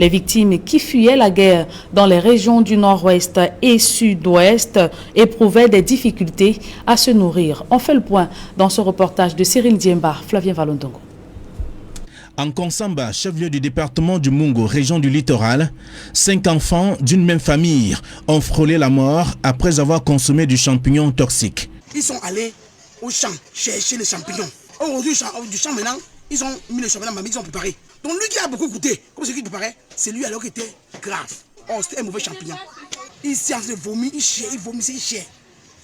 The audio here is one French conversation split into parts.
Les victimes qui fuyaient la guerre dans les régions du nord-ouest et sud-ouest éprouvaient des difficultés à se nourrir. On fait le point dans ce reportage de Cyril Diemba, Flavien Valondongo. En Konsamba, chef-lieu du département du Mungo, région du littoral, 5 enfants d'une même famille ont frôlé la mort après avoir consommé du champignon toxique. Ils sont allés au champ chercher les champignons. Aujourd'hui, du champ maintenant, ils ont mis les champignons, ils ont préparé. Donc lui qui a beaucoup goûté, comme ce qu'il préparait, c'est lui alors qui était grave. Oh, c'était un mauvais champignon. Il s'est en train de vomir, il vomissait, il chiait.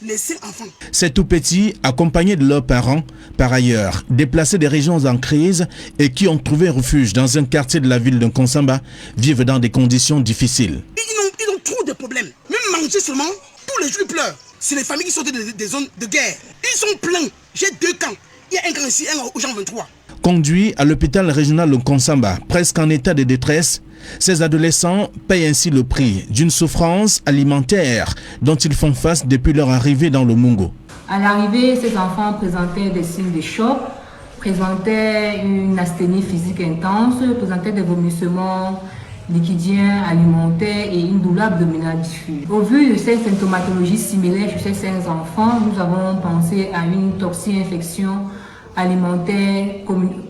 Les 5 enfants. Ces tout petits, accompagnés de leurs parents, par ailleurs, déplacés des régions en crise et qui ont trouvé refuge dans un quartier de la ville de Konsamba, vivent dans des conditions difficiles. Ils ont trop de problèmes. Même manger seulement, tous les jours ils pleurent. C'est les familles qui sortent des zones de guerre. Ils sont pleins. J'ai 2 camps. Il y a un camp ici, un au Jean 23. Conduits à l'hôpital régional de Konsamba, presque en état de détresse, ces adolescents payent ainsi le prix d'une souffrance alimentaire dont ils font face depuis leur arrivée dans le Mungo. À l'arrivée, ces enfants présentaient des signes de choc, présentaient une asthénie physique intense, présentaient des vomissements liquidiens, alimentaires et une douleur abdominale diffuse. Au vu de ces symptomatologies similaires chez ces 5 enfants, nous avons pensé à une toxi-infection alimentaire,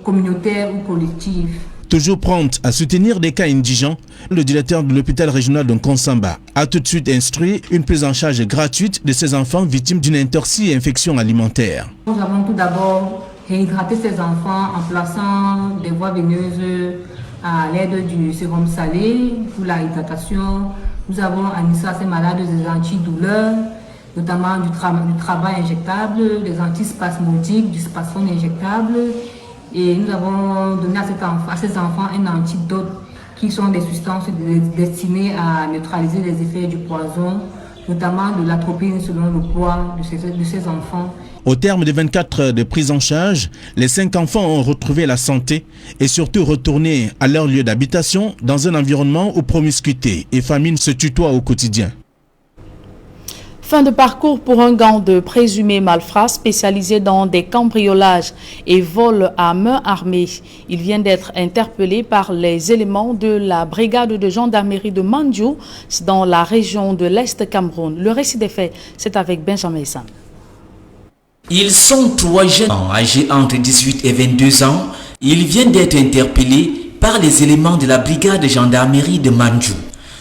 communautaire ou collective. Toujours prompte à soutenir des cas indigents, le directeur de l'hôpital régional de Konsamba a tout de suite instruit une prise en charge gratuite de ces enfants victimes d'une intoxication alimentaire. Nous avons tout d'abord réhydraté ces enfants en plaçant des voies veineuses à l'aide du sérum salé pour la hydratation. Nous avons administré à ces malades des antidouleurs, notamment du travail injectable, des antispasmodiques, du spasmone injectable. Et nous avons donné à ces enfants un antidote qui sont des substances destinées à neutraliser les effets du poison, notamment de l'atropine selon le poids de ces enfants. Au terme de 24 heures de prise en charge, les 5 enfants ont retrouvé la santé et surtout retourné à leur lieu d'habitation dans un environnement où promiscuité et famine se tutoient au quotidien. Fin de parcours pour un gang de présumés malfrats spécialisés dans des cambriolages et vols à main armée. Il vient d'être interpellé par les éléments de la brigade de gendarmerie de Mandjou dans la région de l'Est Cameroun. Le récit des faits, c'est avec Benjamin Essan. Ils sont 3 jeunes âgés entre 18 et 22 ans. Ils viennent d'être interpellés par les éléments de la brigade de gendarmerie de Mandjou.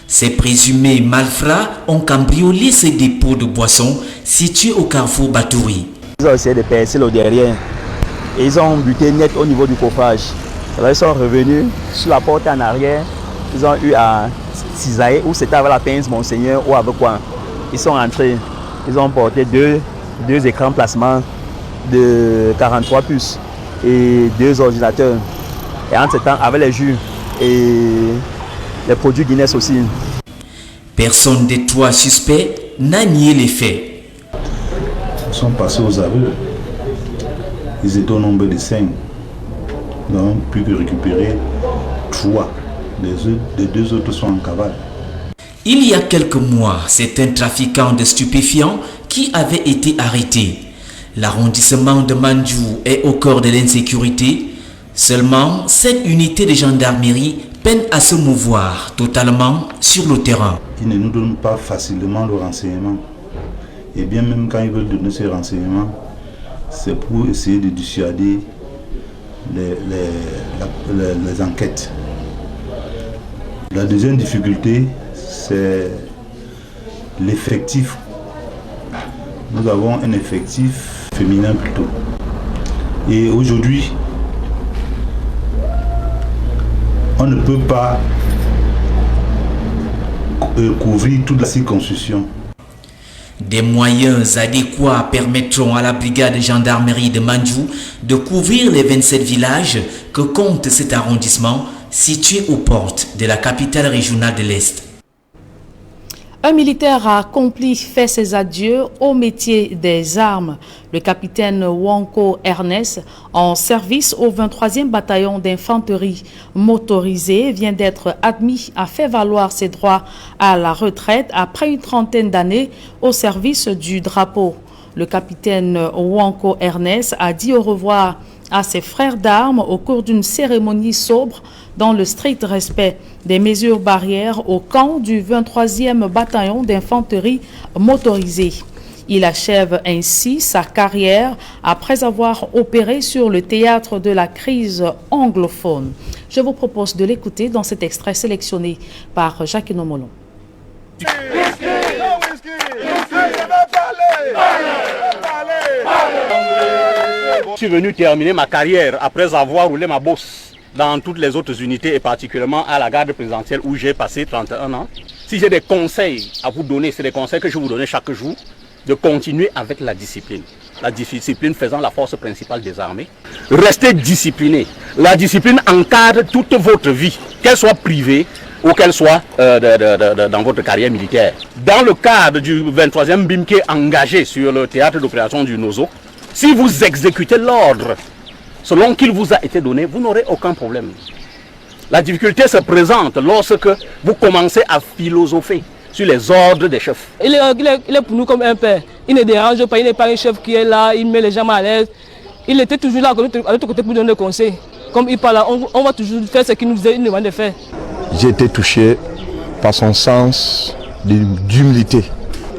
Ces présumés malfrats ont cambriolé ces dépôts de boissons situés au carrefour Batouri. Ils ont essayé de percer le derrière et ils ont buté net au niveau du coffrage. Alors ils sont revenus sur la porte en arrière. Ils ont eu à cisailler ou c'était avec la pince Monseigneur ou avec quoi. Ils sont rentrés. Ils ont porté deux écrans placement de 43 puces et 2 ordinateurs. Et en ce temps, avec les jus et les produits Guinness aussi. Personne des 3 suspects n'a nié les faits. Ils sont passés aux aveux. Ils étaient au nombre de 5. Nous n'avons plus que récupérer 3. Les 2 autres sont en cavale. Il y a quelques mois, c'est un trafiquant de stupéfiants qui avait été arrêté. L'arrondissement de Mandjou est au cœur de l'insécurité. Seulement, cette unité de gendarmerie peine à se mouvoir totalement sur le terrain. Ils ne nous donnent pas facilement le renseignement. Et bien même quand ils veulent donner ces renseignements, c'est pour essayer de dissuader les enquêtes. La deuxième difficulté, c'est l'effectif. Nous avons un effectif féminin plutôt. Et aujourd'hui, on ne peut pas couvrir toute la circonscription. Des moyens adéquats permettront à la brigade de gendarmerie de Mandjou de couvrir les 27 villages que compte cet arrondissement situé aux portes de la capitale régionale de l'Est. Un militaire a fait ses adieux au métier des armes. Le capitaine Wanko Ernest, en service au 23e bataillon d'infanterie motorisée, vient d'être admis à faire valoir ses droits à la retraite après une trentaine d'années au service du drapeau. Le capitaine Wanko Ernest a dit au revoir à ses frères d'armes au cours d'une cérémonie sobre dans le strict respect des mesures barrières au camp du 23e bataillon d'infanterie motorisée. Il achève ainsi sa carrière après avoir opéré sur le théâtre de la crise anglophone. Je vous propose de l'écouter dans cet extrait sélectionné par Jacques Nomolon. Je suis venu terminer ma carrière après avoir roulé ma bosse dans toutes les autres unités et particulièrement à la garde présidentielle où j'ai passé 31 ans. Si j'ai des conseils à vous donner, c'est des conseils que je vous donne chaque jour, de continuer avec la discipline. La discipline faisant la force principale des armées. Restez discipliné. La discipline encadre toute votre vie, qu'elle soit privée ou qu'elle soit dans votre carrière militaire. Dans le cadre du 23e BIMK engagé sur le théâtre d'opération du Nozo, si vous exécutez l'ordre selon qu'il vous a été donné, vous n'aurez aucun problème. La difficulté se présente lorsque vous commencez à philosopher sur les ordres des chefs. Il est pour nous comme un père. Il ne dérange pas, il n'est pas un chef qui est là, il met les gens à l'aise. Il était toujours là à l'autre côté pour donner des conseils. Comme il parle, on va toujours faire ce qu'il nous demande de faire. J'ai été touché par son sens d'humilité.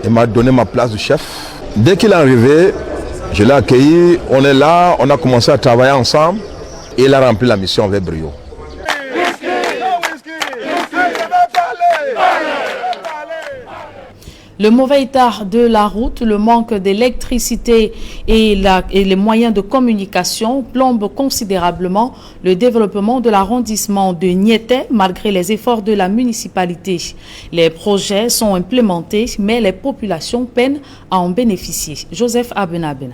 Il m'a donné ma place de chef. Dès qu'il est arrivé, je l'ai accueilli, on est là, on a commencé à travailler ensemble et il a rempli la mission avec brio. Le mauvais état de la route, le manque d'électricité et les moyens de communication plombent considérablement le développement de l'arrondissement de Niété malgré les efforts de la municipalité. Les projets sont implémentés, mais les populations peinent à en bénéficier. Joseph Abenabena.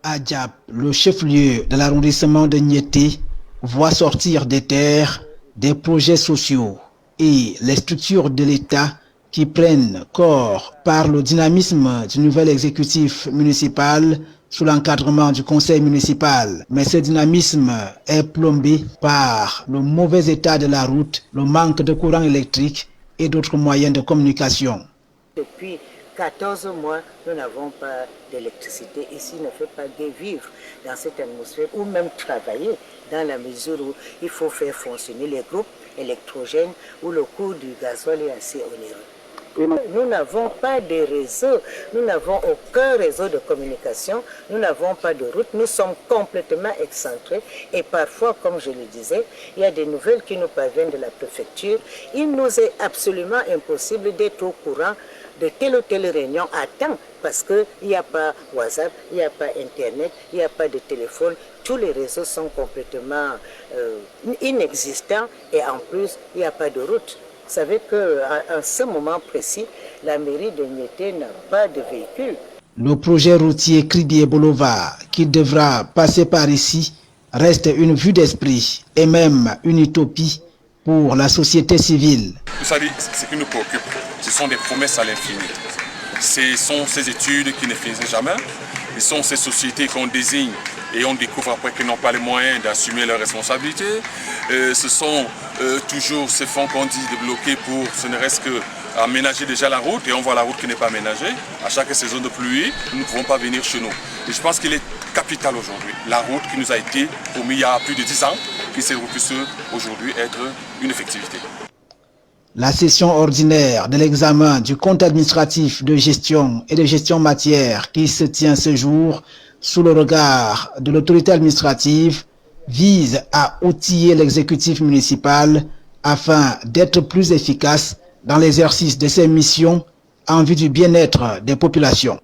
À Diap, le chef-lieu de l'arrondissement de Niété voit sortir des terres des projets sociaux et les structures de l'État qui prennent corps par le dynamisme du nouvel exécutif municipal sous l'encadrement du conseil municipal. Mais ce dynamisme est plombé par le mauvais état de la route, le manque de courant électrique et d'autres moyens de communication. Depuis 14 mois, nous n'avons pas d'électricité. Ici, ne fait pas de vivre dans cette atmosphère ou même travailler dans la mesure où il faut faire fonctionner les groupes électrogènes où le coût du gasoil est assez onéreux. Nous n'avons pas de réseau, nous n'avons aucun réseau de communication, nous n'avons pas de route, nous sommes complètement excentrés et parfois, comme je le disais, il y a des nouvelles qui nous parviennent de la préfecture. Il nous est absolument impossible d'être au courant de telle ou telle réunion à temps parce qu'il n'y a pas WhatsApp, il n'y a pas Internet, il n'y a pas de téléphone. Tous les réseaux sont complètement inexistants et en plus, il n'y a pas de route. Vous savez qu'à ce moment précis, la mairie de Niété n'a pas de véhicule. Le projet routier Kribié-Bolova, qui devra passer par ici, reste une vue d'esprit et même une utopie pour la société civile. Vous savez, ce qui nous préoccupe, ce sont des promesses à l'infini. Ce sont ces études qui ne finissent jamais. Ce sont ces sociétés qu'on désigne et on découvre après qu'ils n'ont pas les moyens d'assumer leurs responsabilités. Ce sont toujours ces fonds qu'on dit débloqués pour, ce ne reste que aménager déjà la route et on voit la route qui n'est pas aménagée. À chaque saison de pluie, nous ne pouvons pas venir chez nous. Et je pense qu'il est capital aujourd'hui. La route qui nous a été promise il y a plus de 10 ans, qui s'est puisse aujourd'hui être une effectivité. La session ordinaire de l'examen du compte administratif de gestion et de gestion matière qui se tient ce jour sous le regard de l'autorité administrative vise à outiller l'exécutif municipal afin d'être plus efficace dans l'exercice de ses missions en vue du bien-être des populations.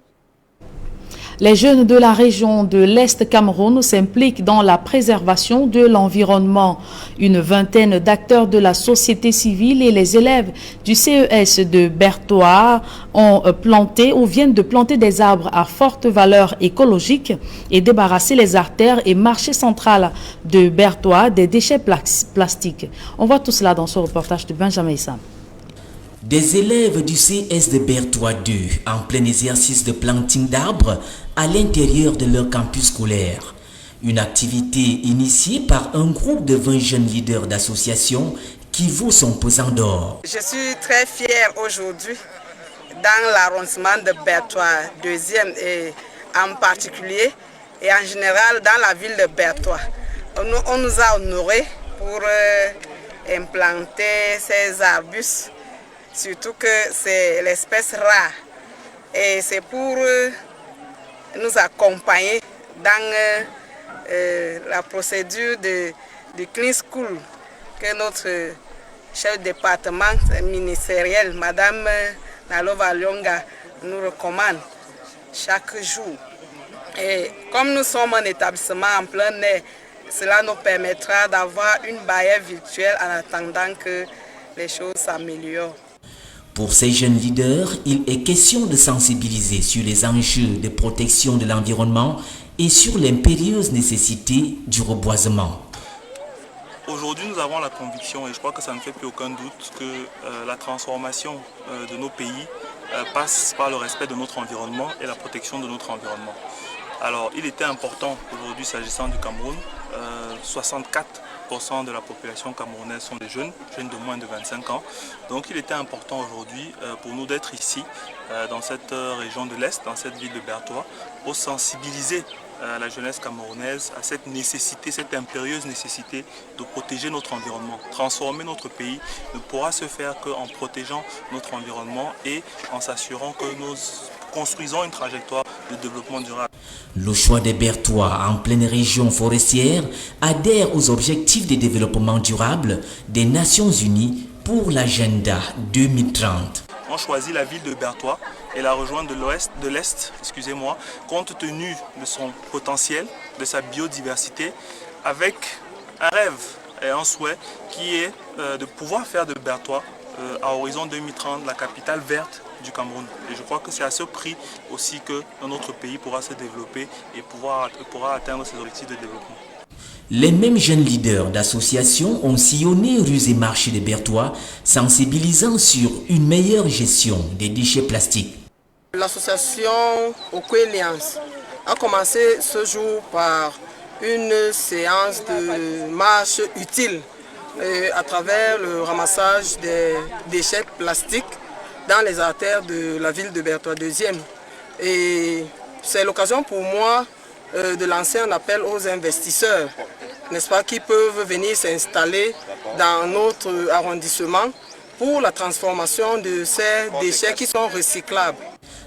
Les jeunes de la région de l'Est Cameroun s'impliquent dans la préservation de l'environnement. Une vingtaine d'acteurs de la société civile et les élèves du CES de Berthois ont planté ou viennent de planter des arbres à forte valeur écologique et débarrasser les artères et marchés central de Berthois des déchets plastiques. On voit tout cela dans ce reportage de Benjamin Issam. Des élèves du CS de Berthois 2 en plein exercice de planting d'arbres à l'intérieur de leur campus scolaire. Une activité initiée par un groupe de 20 jeunes leaders d'associations qui vaut son pesant d'or. Je suis très fière aujourd'hui dans l'arrondissement de Berthois 2e et en particulier et en général dans la ville de Berthois. On nous a honorés pour implanter ces arbustes, surtout que c'est l'espèce rare. Et c'est pour nous accompagner dans la procédure de Clean School que notre chef de département ministériel, Madame Nalova Lyonga, nous recommande chaque jour. Et comme nous sommes un établissement en plein air, cela nous permettra d'avoir une barrière virtuelle en attendant que les choses s'améliorent. Pour ces jeunes leaders, il est question de sensibiliser sur les enjeux de protection de l'environnement et sur l'impérieuse nécessité du reboisement. Aujourd'hui, nous avons la conviction, et je crois que ça ne fait plus aucun doute, que la transformation de nos pays passe par le respect de notre environnement et la protection de notre environnement. Alors, il était important aujourd'hui, s'agissant du Cameroun, 64% de la population camerounaise sont des jeunes de moins de 25 ans. Donc il était important aujourd'hui pour nous d'être ici, dans cette région de l'Est, dans cette ville de Bertoua, pour sensibiliser la jeunesse camerounaise à cette nécessité, cette impérieuse nécessité de protéger notre environnement. Transformer notre pays ne pourra se faire qu'en protégeant notre environnement et en s'assurant que nous construisons une trajectoire de développement durable. Le choix des Bertoua en pleine région forestière adhère aux objectifs de développement durable des Nations Unies pour l'agenda 2030. On choisit la ville de Bertoua et la rejoindre de l'Est, compte tenu de son potentiel, de sa biodiversité, avec un rêve et un souhait qui est de pouvoir faire de Bertoua, à horizon 2030, la capitale verte du Cameroun. Et je crois que c'est à ce prix aussi que notre pays pourra se développer et pourra atteindre ses objectifs de développement. Les mêmes jeunes leaders d'associations ont sillonné rues et marchés de Bertoua, sensibilisant sur une meilleure gestion des déchets plastiques. L'association Okwelians a commencé ce jour par une séance de marche utile à travers le ramassage des déchets plastiques dans les artères de la ville de Bertoua 2e. Et c'est l'occasion pour moi de lancer un appel aux investisseurs, n'est-ce pas, qui peuvent venir s'installer dans notre arrondissement pour la transformation de ces déchets qui sont recyclables.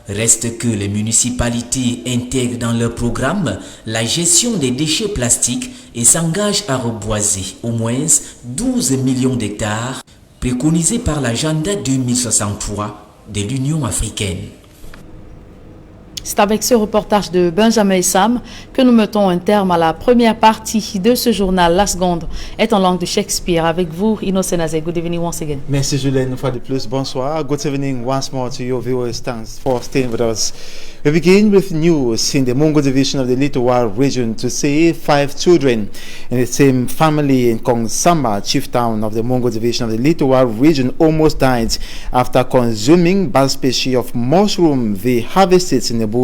Reste que les municipalités intègrent dans leur programme la gestion des déchets plastiques et s'engagent à reboiser au moins 12 millions d'hectares préconisés par l'agenda 2063 de l'Union africaine. C'est avec ce reportage de Benjamin Sam que nous mettons un terme à la première partie de ce journal. La seconde est en langue de Shakespeare. Avec vous, Innocent Azé. Good evening once again. Merci Julien for the plus. Bonsoir. Good evening once more to your viewers. Thanks for staying with us. We begin with news in the Mongo division of the Litowa region to say 5 children in the same family in Kongsamba, chief town of the Mongo division of the Litowa region, almost died after consuming bad species of mushroom they harvested in the bush.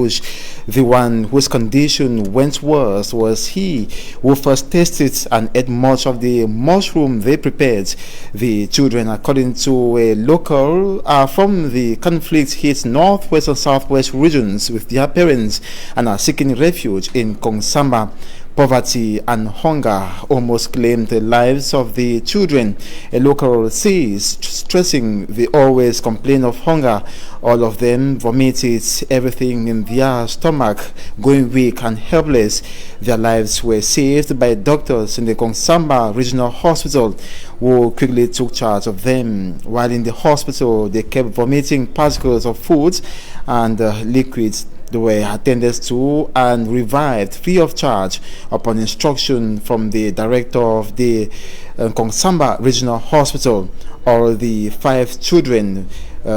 The one whose condition went worse was he who first tasted and ate much of the mushroom they prepared. The children, according to a local, are from the conflict-hit northwest and southwest regions with their parents and are seeking refuge in Kongsamba. Poverty and hunger almost claimed the lives of the children. A local says, stressing they always complain of hunger. All of them vomited everything in their stomach, going weak and helpless. Their lives were saved by doctors in the Kongsamba Regional Hospital, who quickly took charge of them. While in the hospital, they kept vomiting particles of food and liquids. They were attended to and revived free of charge upon instruction from the director of the Kongsamba Regional Hospital. All the 5 children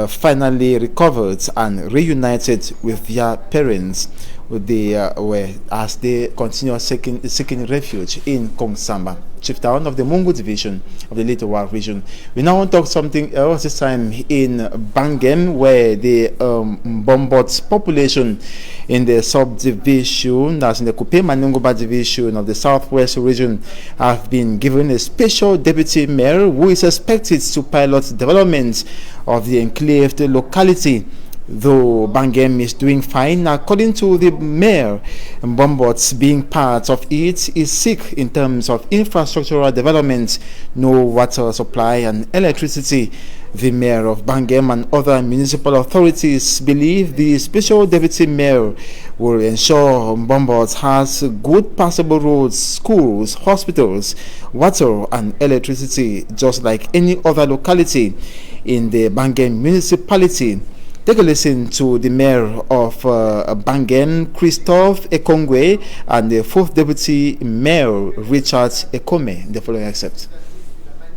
finally recovered and reunited with their parents as they continue seeking refuge in Kongsamba, chief town of the Mongo division of the Litowa region. We now want to talk something else, this time in Bangem, where the Bombot population in the subdivision, that's in the Kupe Manunguba division of the southwest region, have been given a special deputy mayor who is expected to pilot development of the enclaved locality. Though Bangem is doing fine, according to the mayor, Mbombot being part of it is sick in terms of infrastructural development, no water supply and electricity. The mayor of Bangem and other municipal authorities believe the special deputy mayor will ensure Mbombot has good passable roads, schools, hospitals, water and electricity, just like any other locality in the Bangem municipality. Take a listen to the mayor of Bangem, Christophe Ekongwe, and the fourth deputy mayor, Richard Ekome. The following excerpt.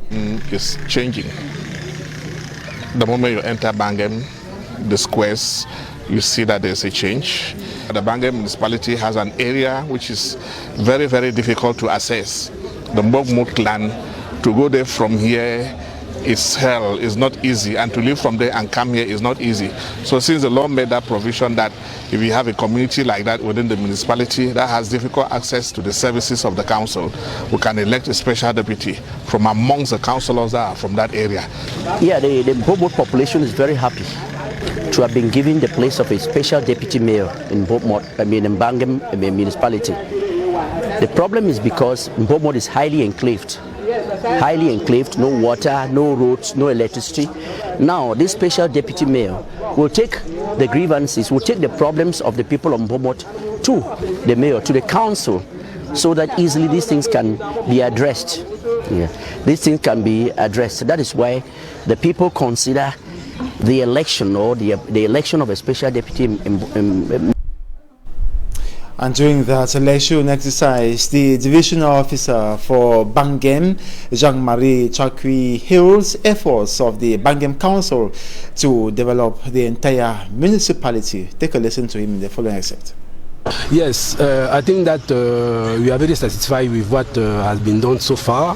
It's changing. The moment you enter Bangem, the squares, you see that there's a change. The Bangem municipality has an area which is very, very difficult to access. The Mbogmut land, to go there from here, it's hell, it's not easy, and to leave from there and come here is not easy. So since the law made that provision that if you have a community like that within the municipality that has difficult access to the services of the council, we can elect a special deputy from amongst the councillors that are from that area. Yeah, the Mbogmut population is very happy to have been given the place of a special deputy mayor in Bangem municipality. The problem is because Mbogmut is highly enclaved, no water, no roads, no electricity. Now, this special deputy mayor will take the grievances, will take the problems of the people of Mbogmut to the mayor, to the council, so that easily these things can be addressed. Yeah. These things can be addressed. That is why the people consider the election or the election of a special deputy And during that election exercise, the divisional officer for Bangem, Jean-Marie Chakwi, hails efforts of the Bangem Council to develop the entire municipality. Take a listen to him in the following excerpt. Yes, I think that we are very satisfied with what has been done so far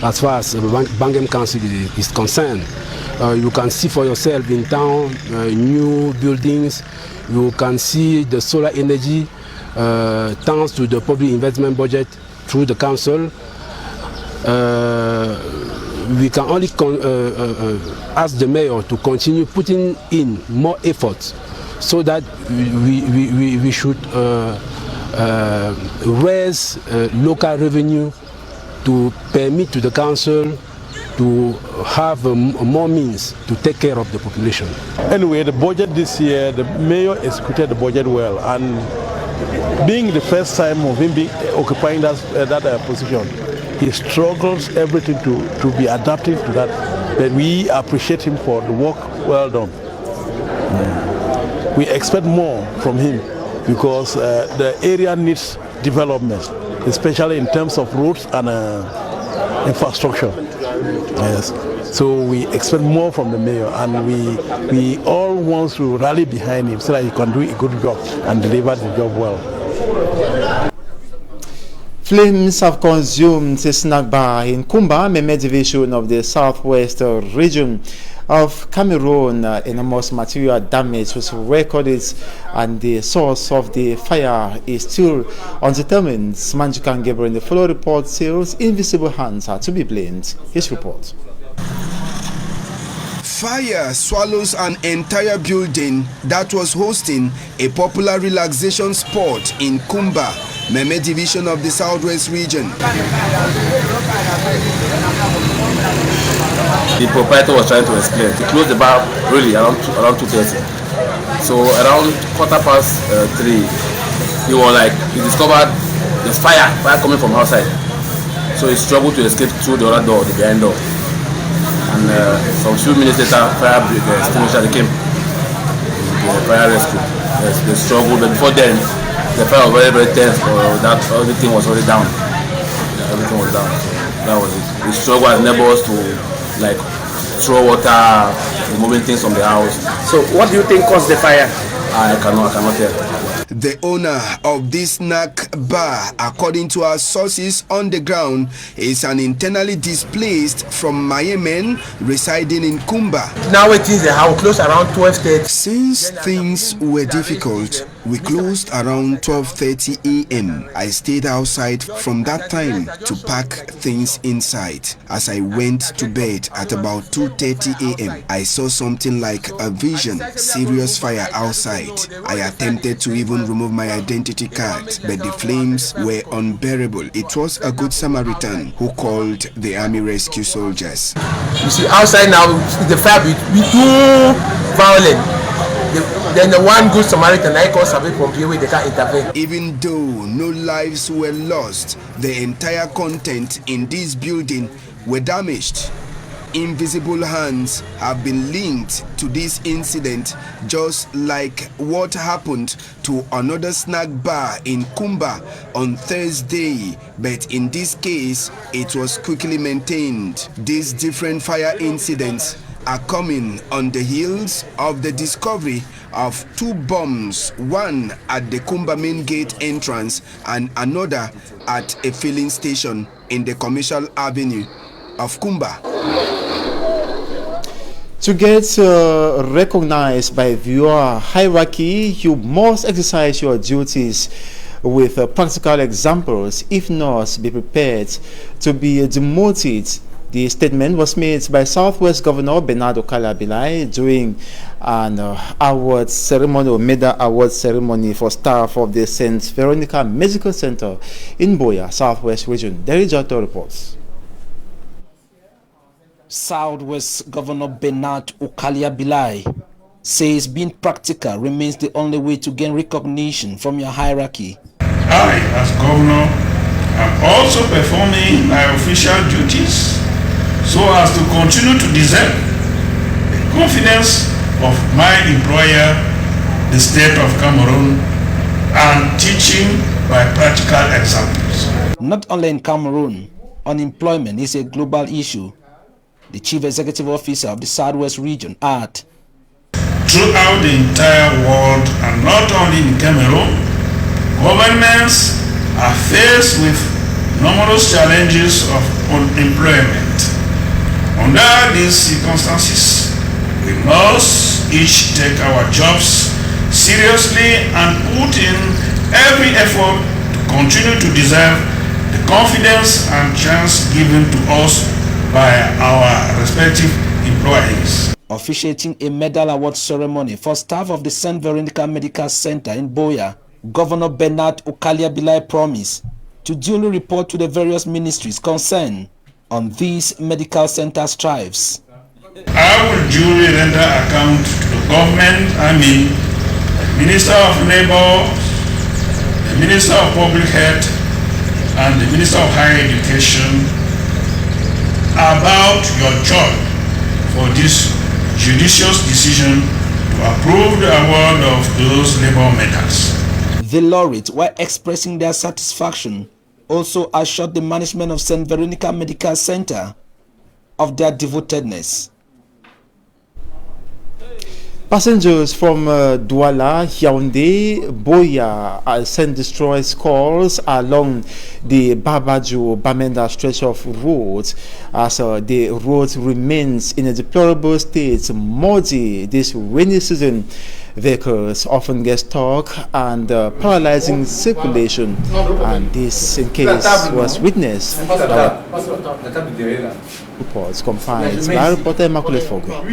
as Bangem Council is concerned. You can see for yourself in town new buildings. You can see the solar energy thanks to the public investment budget through the council. We can only ask the mayor to continue putting in more efforts so that we should raise local revenue to permit to the council to have more means to take care of the population. Anyway, the budget this year, the mayor executed the budget well, and being the first time of him occupying that position, he struggles everything to be adaptive to that. But we appreciate him for the work well done. We expect more from him because the area needs development, especially in terms of roads and infrastructure. Yes. So we expect more from the mayor, and we all want to rally behind him so that he can do a good job and deliver the job well. Flames have consumed a snack bar in Kumba, Meme division of the southwest region of Cameroon. Enormous material damage was recorded, and the source of the fire is still undetermined. Manjukan Gabriel in the follow report says invisible hands are to be blamed. His report. Fire swallows an entire building that was hosting a popular relaxation spot in Kumba, Meme division of the southwest region. The proprietor was trying to explain. He closed the bar really around 2:30. So around 3:15, he discovered there's fire coming from outside. So he struggled to escape through the other door, the behind door. And some few minutes later, fire extinguisher came. The fire rescue. Yes, they struggled, but before then, the fire was very, very tense. That everything was already down. Yeah, everything was down. So that was it. We struggled as neighbors to throw water, removing things from the house. So, what do you think caused the fire? I cannot tell. The owner of this snack bar, according to our sources on the ground, is an internally displaced from Mayemen residing in Kumba. Now it is the house close around 12:30. Since things were difficult, We closed around 12:30 a.m. I stayed outside from that time to pack things inside. As I went to bed at about 2:30 a.m., I saw something like a vision, serious fire outside. I attempted to even remove my identity card, but the flames were unbearable. It was a good Samaritan who called the army rescue soldiers. You see, outside now, the fire be too violent. Then the one good Samaritan, I call Sabi Pompier, where they can intervene. Even though no lives were lost, the entire content in this building were damaged. Invisible hands have been linked to this incident, just like what happened to another snack bar in Kumba on Thursday, but in this case, it was quickly maintained. These different fire incidents are coming on the heels of the discovery of 2 bombs, one at the Kumba main gate entrance and another at a filling station in the commercial avenue of Kumba. To get recognized by viewer hierarchy, you must exercise your duties with practical examples. If not, be prepared to be demoted. The statement was made by Southwest Governor Bernard Okalia-Bilai during an award ceremony or medal award ceremony for staff of the St. Veronica Medical Center in Boya, Southwest Region. Derry Jotto reports. Southwest Governor Bernard Okalia-Bilai says being practical remains the only way to gain recognition from your hierarchy. I, as governor, am also performing my official duties so as to continue to deserve the confidence of my employer, the state of Cameroon, and teaching by practical examples. Not only in Cameroon, unemployment is a global issue. The Chief Executive Officer of the Southwest Region adds, throughout the entire world and not only in Cameroon, governments are faced with numerous challenges of unemployment. Under these circumstances, we must each take our jobs seriously and put in every effort to continue to deserve the confidence and chance given to us by our respective employees. Officiating a medal award ceremony for staff of the St. Veronica Medical Center in Boya, Governor Bernard Okalia-Bilai promised to duly report to the various ministries concerned on these medical center strives. I will duly render account to the government, the Minister of Labour, the Minister of Public Health, and the Minister of Higher Education about your job for this judicious decision to approve the award of those labor medals. The laureates, while expressing their satisfaction, also assured the management of St. Veronica Medical Center of their devotedness. Passengers from Douala, Yaoundé, Boya sent distress calls along the Babadjo-Bamenda stretch of road as the road remains in a deplorable state. Muddy this rainy season, vehicles often get stuck and paralyzing circulation, and this in case was witnessed reports confined by reporter Immaculate Fogo.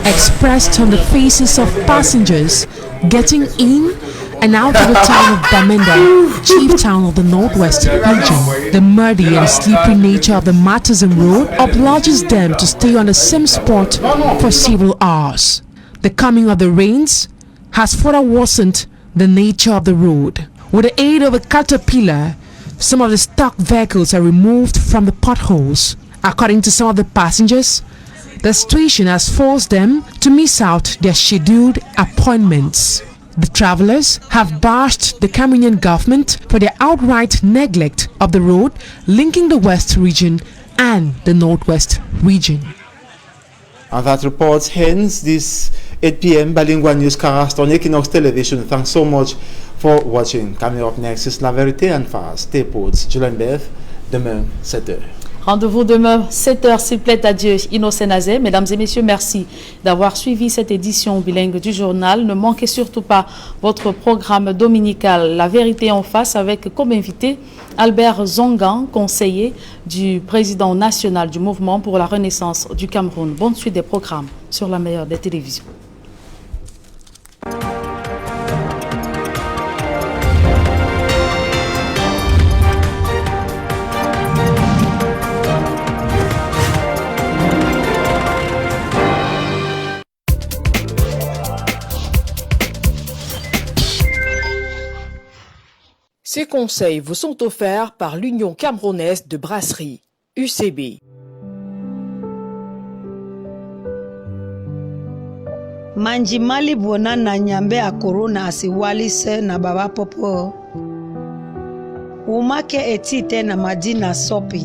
Expressed on the faces of passengers getting in and out of the town of Bamenda, chief town of the Northwest region. The muddy and slippery nature of the Matazam Road obliges them to stay on the same spot for several hours. The coming of the rains has further worsened the nature of the road. With the aid of a caterpillar, some of the stuck vehicles are removed from the potholes. According to some of the passengers, the situation has forced them to miss out their scheduled appointments. The travelers have bashed the Cameroonian government for their outright neglect of the road linking the West region and the Northwest region. And that report ends this 8 p.m. bilingual newscast on Equinox Television. Thanks so much for watching. Coming up next is La Vérité en Face. Stay put. Julian Beth, demain 7h. Rendez-vous demain, 7h, s'il plaît à Dieu, Innocent Nazé. Mesdames et messieurs, merci d'avoir suivi cette édition bilingue du journal. Ne manquez surtout pas votre programme dominical La Vérité en face avec comme invité Albert Zongan, conseiller du président national du mouvement pour la renaissance du Cameroun. Bonne suite des programmes sur la meilleure des télévisions. Ces conseils vous sont offerts par l'Union camerounaise de brasserie, UCB. Manjimali bona na nyambe a corona asiwalise na baba popo. Umake etite na madina sopi.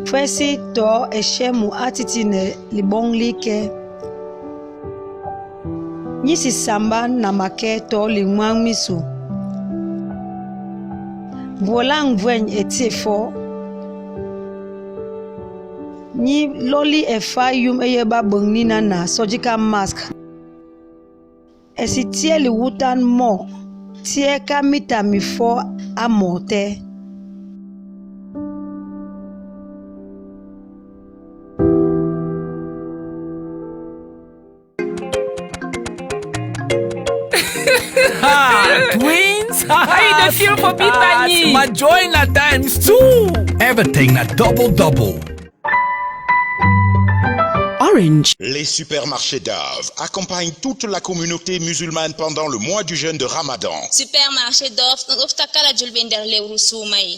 Twesi to eshemu atitine libonglike. Nyisi samba na maketo limwang misu. Volang vwen etifo. Ni loli efa yum eyeba bongnina na surgical mask. Esi tie li wutan mo. Tie kamita mifo amote. Twins! How you feel for Pitani? My joy na times two! Everything na double. Orange. Les supermarchés Dove accompagnent toute la communauté musulmane pendant le mois du jeûne de Ramadan. Supermarché Dove,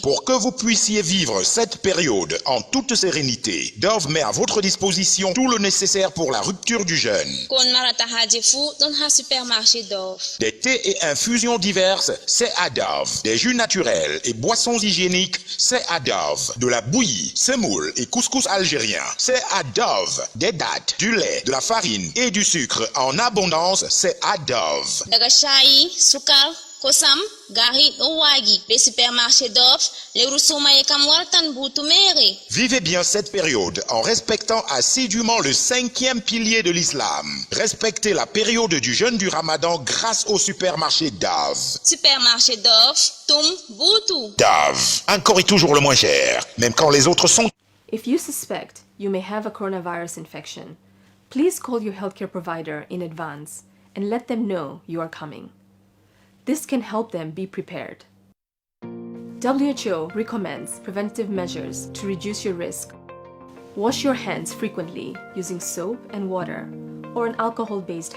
Pour que vous puissiez vivre cette période en toute sérénité, Dove met à votre disposition tout le nécessaire pour la rupture du jeûne. Des thés et infusions diverses, c'est à Dove. Des jus naturels et boissons hygiéniques, c'est à Dove. De la bouillie, semoule et couscous algérien, c'est à Dove. Des dattes, du lait, de la farine et du sucre en abondance, c'est à Dove. Dagashai, sukar, kosam, gari, owagi. Les supermarchés Dove, les roussouma kamwartan boutumere. Vivez bien cette période en respectant assidûment le 5e pilier de l'islam. Respectez la période du jeûne du Ramadan grâce au supermarché Dove. Supermarché Dove, tum, boutou. Dove, encore et toujours le moins cher, même quand les autres sont... If you suspect you may have a coronavirus infection, please call your healthcare provider in advance and let them know you are coming. This can help them be prepared. WHO recommends preventive measures to reduce your risk. Wash your hands frequently using soap and water or an alcohol-based